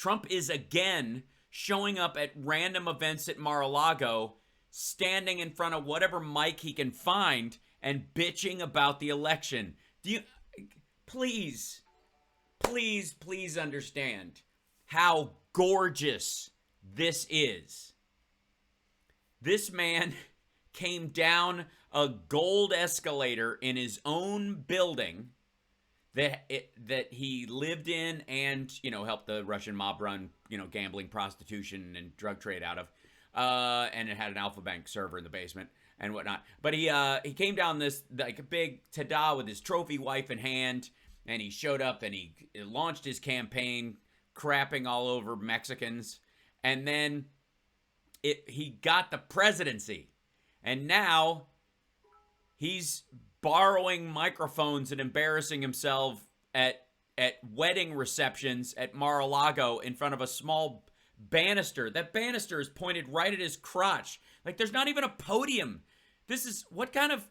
Trump is again showing up at random events at Mar-a-Lago, standing in front of whatever mic he can find and bitching about the election. Do you please understand how gorgeous this is? This man came down a gold escalator in his own building that he lived in and, helped the Russian mob run, gambling, prostitution, and drug trade out of. And it had an Alpha Bank server in the basement and whatnot. But he came down this like a big tada with his trophy wife in hand, and he showed up and he launched his campaign, crapping all over Mexicans, and then he got the presidency, and now he's borrowing microphones and embarrassing himself at wedding receptions at Mar-a-Lago in front of a small banister. That banister is pointed right at his crotch. Like, there's not even a podium. This is what kind of...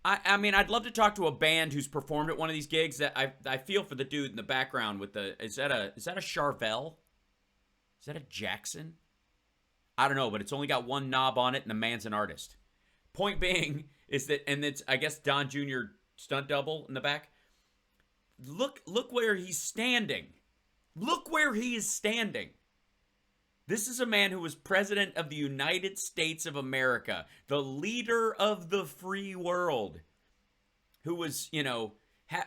I mean, I'd love to talk to a band who's performed at one of these gigs. That I feel for the dude in the background with the... Is that a Charvel? Is that a Jackson? I don't know, but it's only got one knob on it, and the man's an artist. Point being is that, and it's, I guess, Don Jr. stunt double in the back. Look where he's standing. Look where he is standing. This is a man who was president of the United States of America, the leader of the free world, who was,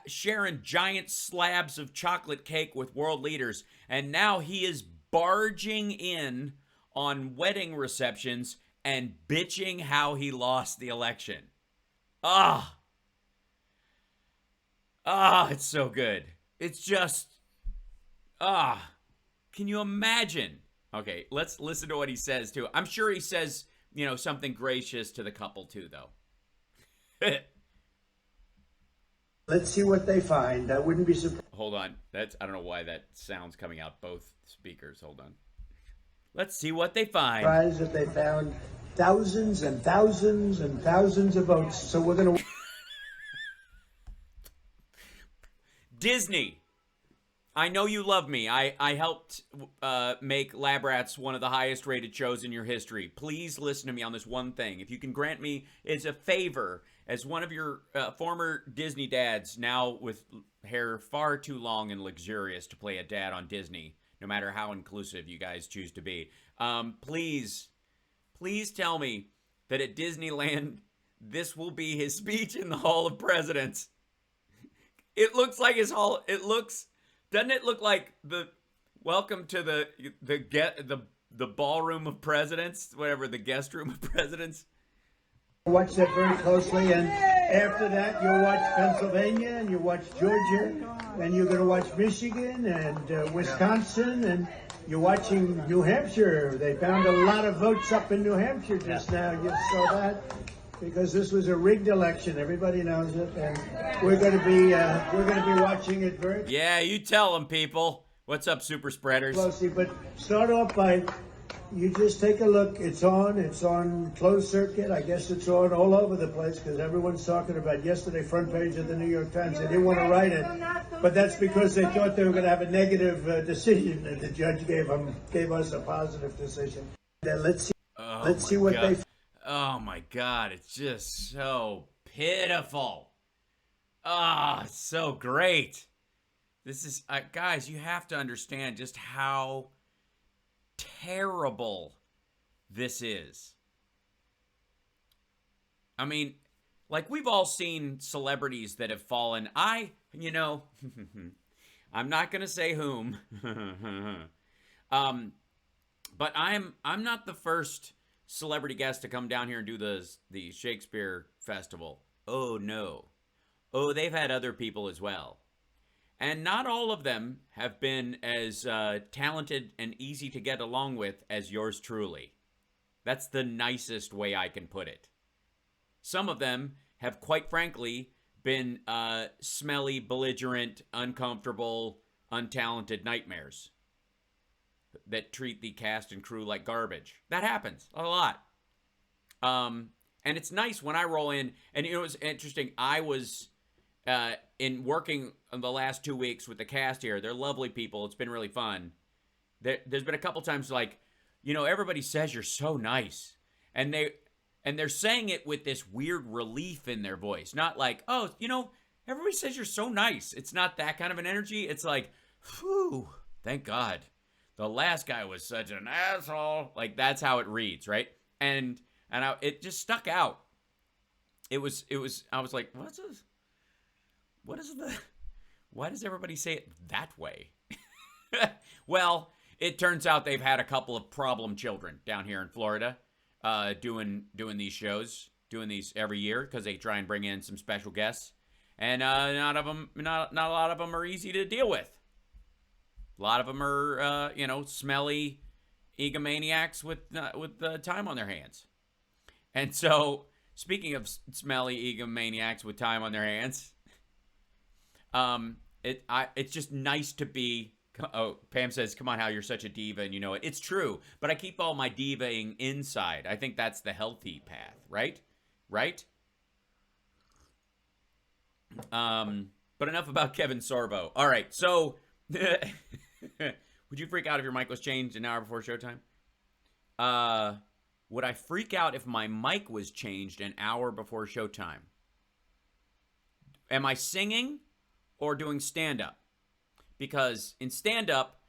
sharing giant slabs of chocolate cake with world leaders. And now he is barging in on wedding receptions and bitching how he lost the election. It's so good. It's just, can you imagine? Okay, let's listen to what he says, too. I'm sure he says, something gracious to the couple, too, though. Let's see what they find. I wouldn't be surprised. Hold on. I don't know why that sound's coming out both speakers. Hold on. Let's see what they find. Surprised that they found thousands and thousands and thousands of votes. So we're going to... Disney. I know you love me. I helped make Lab Rats one of the highest rated shows in your history. Please listen to me on this one thing. If you can grant me as a favor, as one of your former Disney dads, now with hair far too long and luxurious to play a dad on Disney, no matter how inclusive you guys choose to be, please tell me that at Disneyland, this will be his speech in the Hall of Presidents. It looks like his hall. Doesn't it look like the welcome to the ballroom of presidents, whatever, the guest room of presidents? Watch that very closely, and after that you'll watch Pennsylvania, and you watch Georgia, and you're going to watch Michigan and Wisconsin, and you're watching New Hampshire. They found a lot of votes up in New Hampshire just now. You saw that, because this was a rigged election. Everybody knows it, and we're going to be watching it very. Yeah, you tell them, people. What's up, super spreaders? Closely, but start off by. You just take a look. It's on closed circuit. I guess it's on all over the place because everyone's talking about yesterday, front page of the New York Times. They didn't want to write it, but that's because they thought they were going to have a negative decision, and the judge gave us a positive decision. Then let's see what they. Oh my God, it's just so pitiful. It's so great. This is, guys, you have to understand just how terrible this is. I mean, like, we've all seen celebrities that have fallen. I'm not going to say whom. But I'm not the first celebrity guest to come down here and do the Shakespeare Festival. Oh, no. Oh, they've had other people as well. And not all of them have been as talented and easy to get along with as yours truly. That's the nicest way I can put it. Some of them have, quite frankly, been smelly, belligerent, uncomfortable, untalented nightmares that treat the cast and crew like garbage. That happens a lot. And it's nice when I roll in. And it was interesting. I was in working the last 2 weeks with the cast here. They're lovely people. It's been really fun. There's been a couple times like, everybody says you're so nice, and they're saying it with this weird relief in their voice, not like, oh, everybody says you're so nice. It's not that kind of an energy. It's like, whew, thank God. The last guy was such an asshole. Like, that's how it reads, right? And it just stuck out. I was like, why does everybody say it that way? Well, it turns out they've had a couple of problem children down here in Florida, doing these shows, doing these every year because they try and bring in some special guests, and not a lot of them are easy to deal with. A lot of them are, smelly egomaniacs with time on their hands. And so, speaking of smelly egomaniacs with time on their hands, it's just nice to be. Oh, Pam says, "Come on, Hal, you're such a diva, and you know it." It's true, but I keep all my divaing inside. I think that's the healthy path, right? Right? But enough about Kevin Sorbo. All right, so would you freak out if your mic was changed an hour before showtime? Would I freak out if my mic was changed an hour before showtime? Am I singing or doing stand-up? Because in stand-up,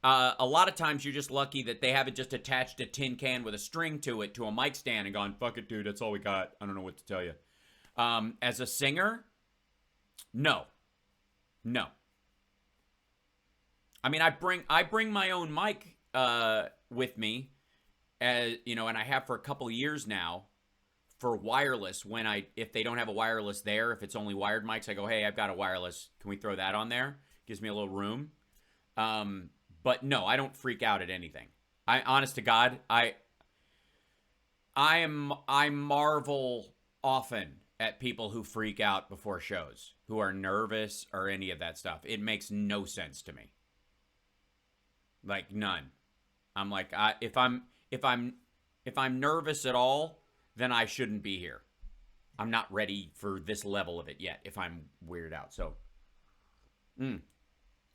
a lot of times you're just lucky that they haven't just attached a tin can with a string to it to a mic stand and gone, fuck it, dude, that's all we got. I don't know what to tell you. As a singer, no. I mean, I bring my own mic with me, and I have for a couple years now for wireless. If they don't have a wireless there, if it's only wired mics, I go, hey, I've got a wireless. Can we throw that on there? Gives me a little room. But no, I don't freak out at anything. Honest to God, I marvel often at people who freak out before shows, who are nervous or any of that stuff. It makes no sense to me. Like, none. I'm like, if I'm nervous at all, then I shouldn't be here. I'm not ready for this level of it yet if I'm weirded out. So,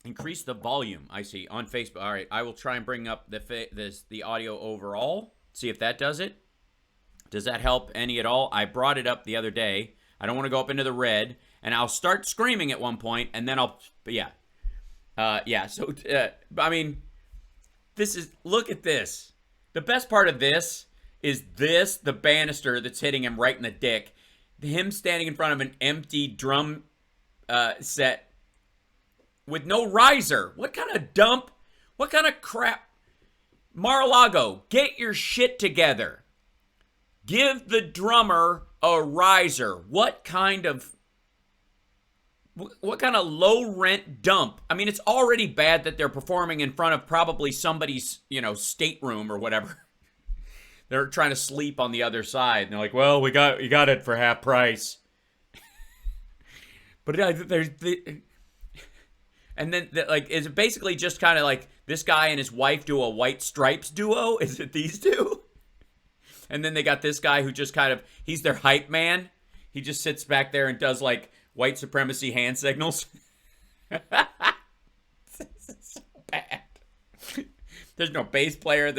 increase the volume, I see, on Facebook. All right, I will try and bring up the audio overall, see if that does it. Does that help any at all? I brought it up the other day. I don't want to go up into the red, and I'll start screaming at one point, and then so, I mean, look at this. The best part of this is the banister that's hitting him right in the dick. Him standing in front of an empty drum set with no riser. What kind of dump? What kind of crap? Mar-a-Lago, get your shit together. Give the drummer a riser. What kind of low rent dump? I mean, it's already bad that they're performing in front of probably somebody's, stateroom or whatever. They're trying to sleep on the other side. And they're like, well, you got it for half price. But and then is it basically just kind of like this guy and his wife do a White Stripes duo? Is it these two? And then they got this guy who just he's their hype man. He just sits back there and does like white supremacy hand signals. This is so bad. There's no bass player.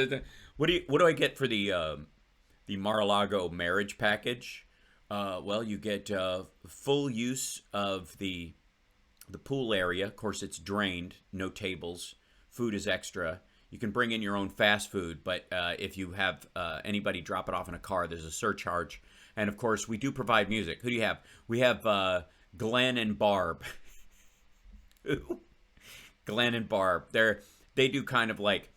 What do I get for the Mar-a-Lago marriage package? Well, you get full use of the pool area. Of course, it's drained. No tables. Food is extra. You can bring in your own fast food, but if you have anybody drop it off in a car, there's a surcharge. And, of course, we do provide music. Who do you have? We have Glenn and Barb. Glenn and Barb. They do kind of like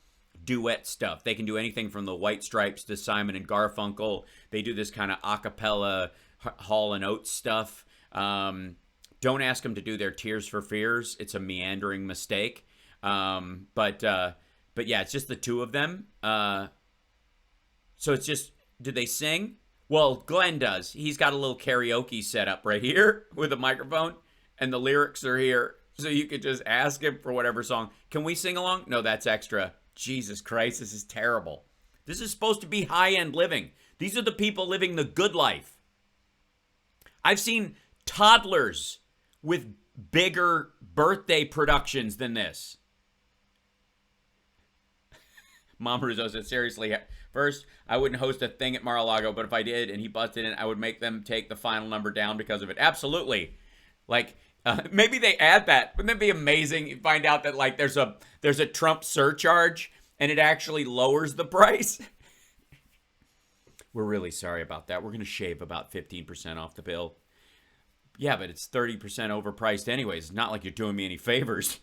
duet stuff. They can do anything from the White Stripes to Simon and Garfunkel. They do this kind of a cappella Hall & Oates stuff. Don't ask them to do their Tears for Fears. It's a meandering mistake. But yeah, it's just the two of them. So it's just, do they sing? Well, Glenn does. He's got a little karaoke set up right here with a microphone, and the lyrics are here. So you could just ask him for whatever song. Can we sing along? No, that's extra. Jesus Christ, this is terrible. This is supposed to be high-end living. These are the people living the good life. I've seen toddlers with bigger birthday productions than this. Mom Rizzo said, seriously, first, I wouldn't host a thing at Mar-a-Lago, but if I did and he busted in, I would make them take the final number down because of it. Absolutely. Like, maybe they add that. Wouldn't that be amazing? You find out that, like, there's a Trump surcharge and it actually lowers the price. We're really sorry about that. We're going to shave about 15% off the bill. Yeah, but it's 30% overpriced anyways. It's not like you're doing me any favors.